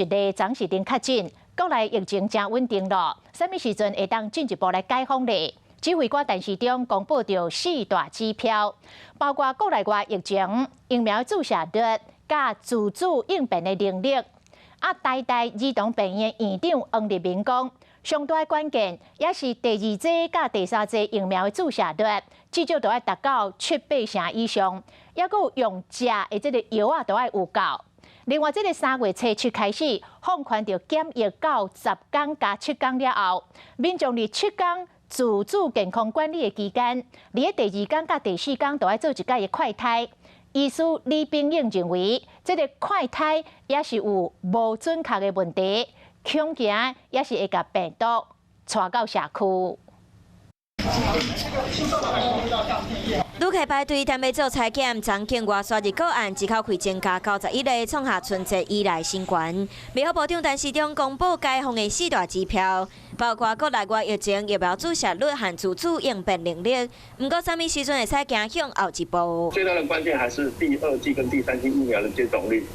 例暂时顶确诊，国内疫情正稳定咯。什么时阵会当进一步来解封呢？指挥官陈时中公布着4大指标，包括国内外疫情、疫苗注射率、甲自主应变的能力。台大儿童病院院长黄立明讲，上大关键也是第2剂甲第3剂疫苗的注射率，至少都要达到7-8成以上，也有用食的这个药都要有够。另外，这个3月初7开始放宽着检疫到10天加7天了后，民众伫7天自主健康管理的期间，伫第2天甲第4天都要做一届的快筛。医师李秉颖认为，这个快筛也是有无准确的问题，恐惊也是会甲病毒传到社区。旅客排队踮要做采检，曾经外刷日个案一口气增加91例，创下春节以来新高。卫福部长陈时中公布解封的4大指标，包括国内外疫情疫苗注射率和自主应变能力。不过，什么时阵会使行向后一步？最大的关键还是第2剂跟第3剂疫苗的接种率。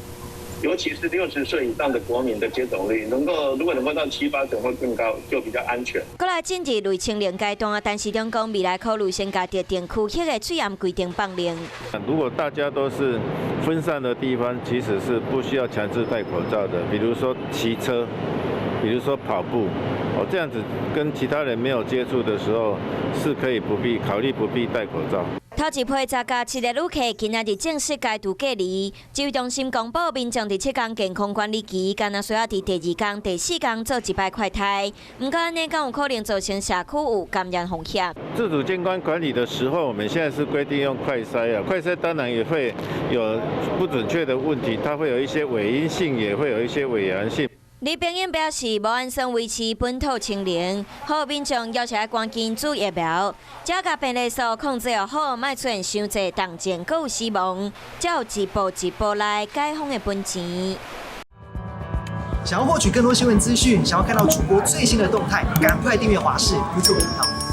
尤其是60岁以上的国民的接种率，如果能够到7-8成或更高，就比较安全。过来进入类清零阶段，陈时中讲未来考虑先加特定区域的水淹规定放零。如果大家都是分散的地方，其实是不需要强制戴口罩的，比如说骑车，比如说跑步，这样子跟其他人没有接触的时候，是可以考虑不必戴口罩。头一批10加7的旅客今仔日正式解除隔离。指挥中心公布，民众伫7天健康管理期，敢若需要伫第2天、第4天做1摆快筛。不过，安尼敢有可能造成社区有感染风险？自主监管管理的时候，我们现在是规定用快筛啊，快筛当然也会有不准确的问题，它会有一些伪阴性，也会有一些伪阳性。李秉颖表示，无按算维持本土清零，呼民众要求赶紧注疫苗，只要甲病例数控制好，莫出现伤济重症，搁有死亡，才有一步一步来解封的本钱。想要获取更多新闻资讯，想要看到主播最新的动态，赶快订阅华视 YouTube 频道。